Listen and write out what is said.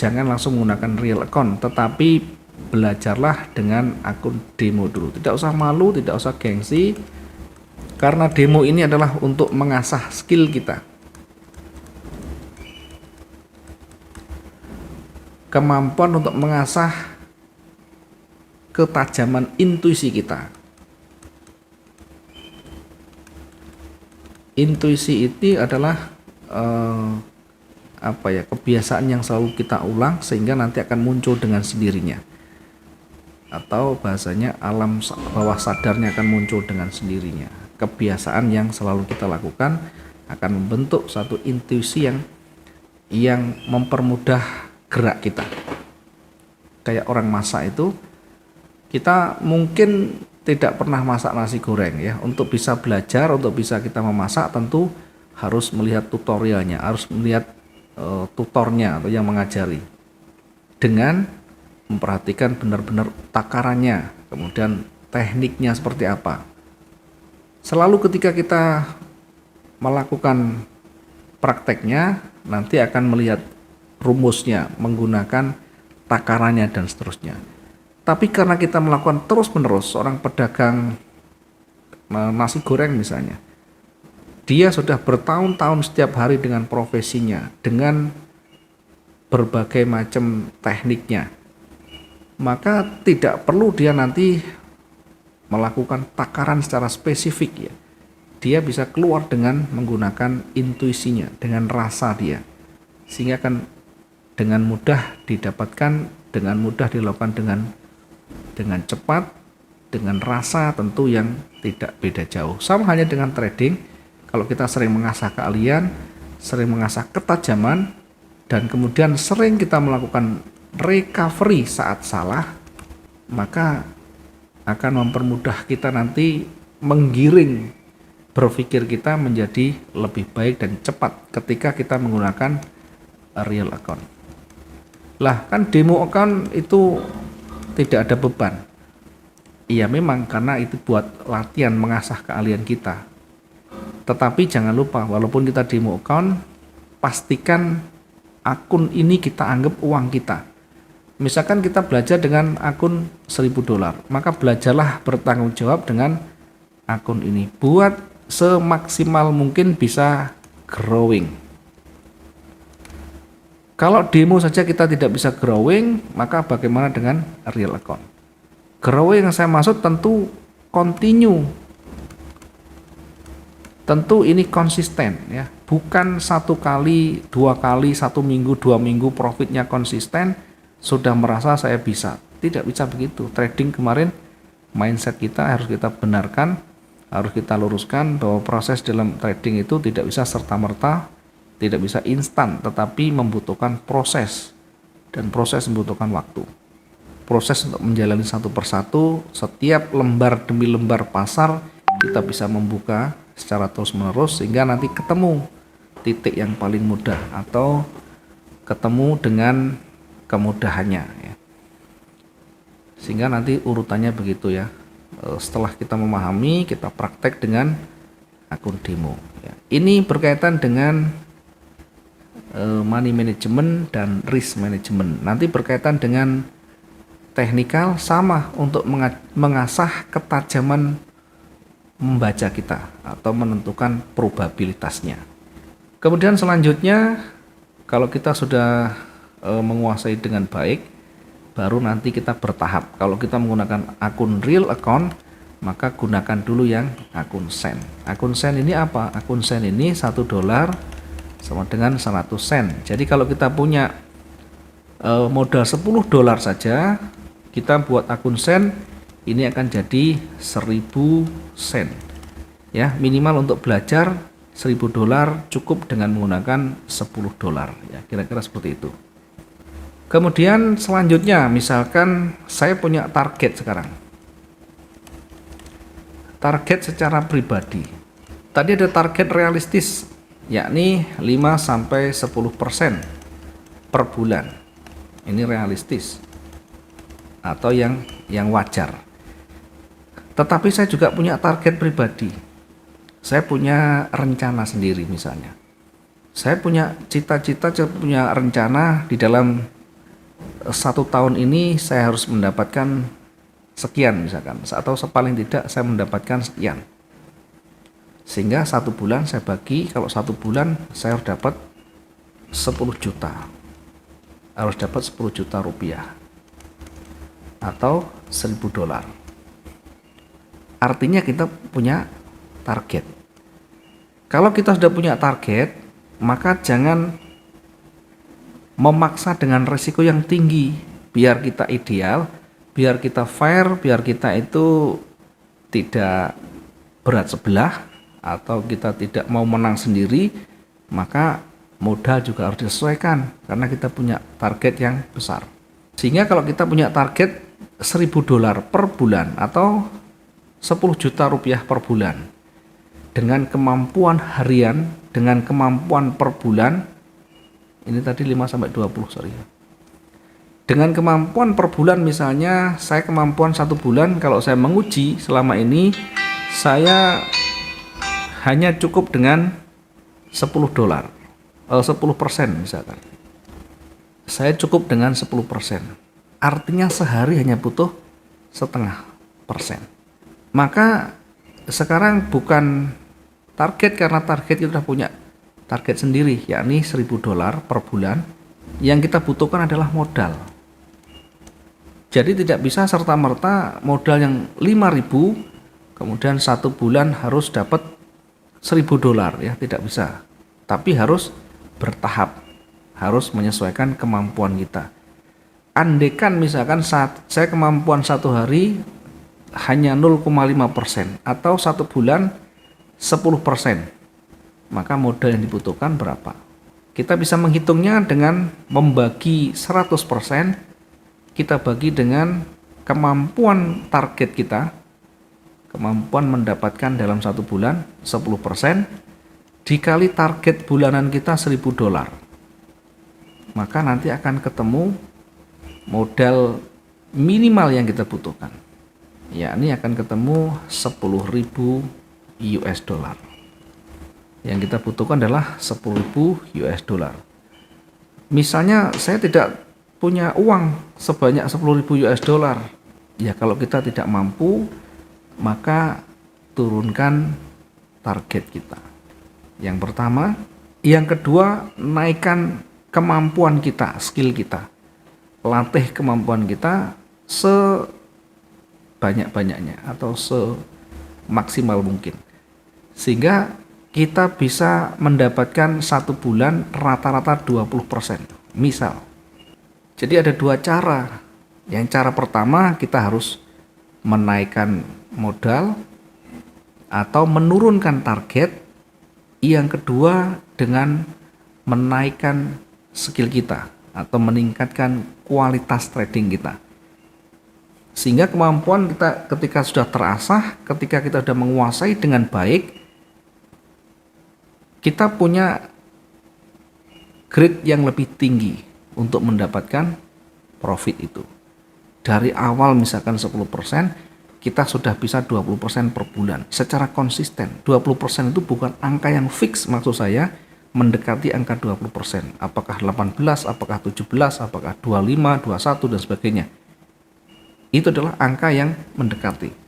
jangan langsung menggunakan real account, tetapi belajarlah dengan akun demo dulu. Tidak usah malu, tidak usah gengsi, karena demo ini adalah untuk mengasah skill kita, kemampuan untuk mengasah ketajaman intuisi kita. Intuisi itu adalah kebiasaan yang selalu kita ulang sehingga nanti akan muncul dengan sendirinya, atau bahasanya alam bawah sadarnya akan muncul dengan sendirinya. Kebiasaan yang selalu kita lakukan akan membentuk satu intuisi yang mempermudah gerak kita. Kayak orang masak itu, kita mungkin tidak pernah masak nasi goreng ya. Untuk bisa belajar, untuk bisa kita memasak tentu harus melihat tutorialnya, harus melihat tutornya atau yang mengajari, dengan memperhatikan benar-benar takarannya, kemudian tekniknya seperti apa. Selalu ketika kita melakukan prakteknya, nanti akan melihat rumusnya, menggunakan takarannya dan seterusnya. Tapi karena kita melakukan terus-menerus, seorang pedagang nasi goreng misalnya, dia sudah bertahun-tahun setiap hari dengan profesinya, dengan berbagai macam tekniknya, maka tidak perlu dia nanti melakukan takaran secara spesifik ya. Dia bisa keluar dengan menggunakan intuisinya, dengan rasa dia, sehingga akan dengan mudah didapatkan, dengan mudah dilakukan dengan cepat, dengan rasa tentu yang tidak beda jauh. Sama halnya dengan trading. Kalau kita sering mengasah keahlian, sering mengasah ketajaman, dan kemudian sering kita melakukan recovery saat salah, maka akan mempermudah kita nanti menggiring berpikir kita menjadi lebih baik dan cepat ketika kita menggunakan real account. Lah kan demo account itu tidak ada beban. Iya memang, karena itu buat latihan mengasah keahlian kita. Tetapi jangan lupa, walaupun kita demo account, pastikan akun ini kita anggap uang kita. Misalkan kita belajar dengan akun $1.000, maka belajarlah bertanggung jawab dengan akun ini. Buat semaksimal mungkin bisa growing. Kalau demo saja kita tidak bisa growing, maka bagaimana dengan real account? Growing yang saya maksud tentu continue. Tentu ini konsisten ya, bukan 1 kali, 2 kali, 1 minggu, 2 minggu profitnya konsisten, sudah merasa saya bisa. Tidak bisa begitu. Trading kemarin mindset kita harus kita benarkan, harus kita luruskan bahwa proses dalam trading itu tidak bisa serta-merta, tidak bisa instan, tetapi membutuhkan proses, dan proses membutuhkan waktu. Proses untuk menjalani satu persatu, setiap lembar demi lembar pasar kita bisa membuka secara terus-menerus sehingga nanti ketemu titik yang paling mudah atau ketemu dengan kemudahannya ya. Sehingga nanti urutannya begitu ya. Setelah kita memahami, kita praktek dengan akun demo ya. Ini berkaitan dengan money management dan risk management. Nanti berkaitan dengan teknikal, sama untuk mengasah ketajaman membaca kita atau menentukan probabilitasnya. Kemudian selanjutnya, kalau kita sudah menguasai dengan baik, baru nanti kita bertahap. Kalau kita menggunakan akun real account, maka gunakan dulu yang akun sen. Akun sen ini apa? Akun sen ini $1 sama dengan 100 sen. Jadi kalau kita punya modal $10 saja, kita buat akun sen, ini akan jadi 1.000 sen ya. Minimal untuk belajar $1.000 cukup dengan menggunakan $10 ya, kira-kira seperti itu. Kemudian selanjutnya, misalkan saya punya target sekarang, target secara pribadi. Tadi ada target realistis, yakni 5-10% per bulan. Ini realistis atau yang wajar. Tetapi saya juga punya target pribadi. Saya punya rencana sendiri misalnya. Saya punya cita-cita, saya punya rencana di dalam 1 tahun ini saya harus mendapatkan sekian misalkan, atau paling tidak saya mendapatkan sekian, sehingga 1 bulan saya bagi, kalau 1 bulan saya harus dapat 10 juta, harus dapat 10 juta rupiah atau $1.000. Artinya kita punya target. Kalau kita sudah punya target, maka jangan memaksa dengan risiko yang tinggi biar kita ideal, biar kita fair, biar kita itu tidak berat sebelah atau kita tidak mau menang sendiri. Maka modal juga harus disesuaikan karena kita punya target yang besar. Sehingga kalau kita punya target $1.000 per bulan atau 10 juta rupiah per bulan, dengan kemampuan harian, dengan kemampuan per bulan, ini tadi 5-20, sorry. Dengan kemampuan per bulan, misalnya saya kemampuan 1 bulan, kalau saya menguji selama ini, saya hanya cukup dengan $10, 10% misalkan. Saya cukup dengan 10%. Artinya sehari hanya butuh 0,5%. Maka sekarang bukan target, karena target kita sudah punya target sendiri, yakni $1.000 per bulan. Yang kita butuhkan adalah modal. Jadi tidak bisa serta-merta modal yang 5.000 kemudian 1 bulan harus dapat $1.000, ya, tidak bisa. Tapi harus bertahap, harus menyesuaikan kemampuan kita. Andaikan misalkan saya kemampuan 1 hari hanya 0,5% atau 1 bulan 10%. Maka modal yang dibutuhkan berapa? Kita bisa menghitungnya dengan membagi 100%, kita bagi dengan kemampuan target kita, kemampuan mendapatkan dalam 1 bulan 10%, dikali target bulanan kita $1.000. Maka nanti akan ketemu modal minimal yang kita butuhkan, yakni akan ketemu $10.000. Yang kita butuhkan adalah $10.000. Misalnya saya tidak punya uang sebanyak $10.000. Ya, kalau kita tidak mampu, maka turunkan target kita. Yang pertama. Yang kedua, naikkan kemampuan kita, skill kita. Latih kemampuan kita sebanyak-banyaknya atau semaksimal mungkin. Sehingga kita bisa mendapatkan 1 bulan rata-rata 20%. Misal. Jadi ada 2 cara. Yang cara pertama, kita harus menaikkan modal atau menurunkan target. Yang kedua, dengan menaikkan skill kita atau meningkatkan kualitas trading kita. Sehingga kemampuan kita ketika sudah terasah, ketika kita sudah menguasai dengan baik, kita punya grade yang lebih tinggi untuk mendapatkan profit itu. Dari awal misalkan 10%, kita sudah bisa 20% per bulan secara konsisten. 20% itu bukan angka yang fix, maksud saya mendekati angka 20%. Apakah 18, apakah 17, apakah 25, 21 dan sebagainya. Itu adalah angka yang mendekati.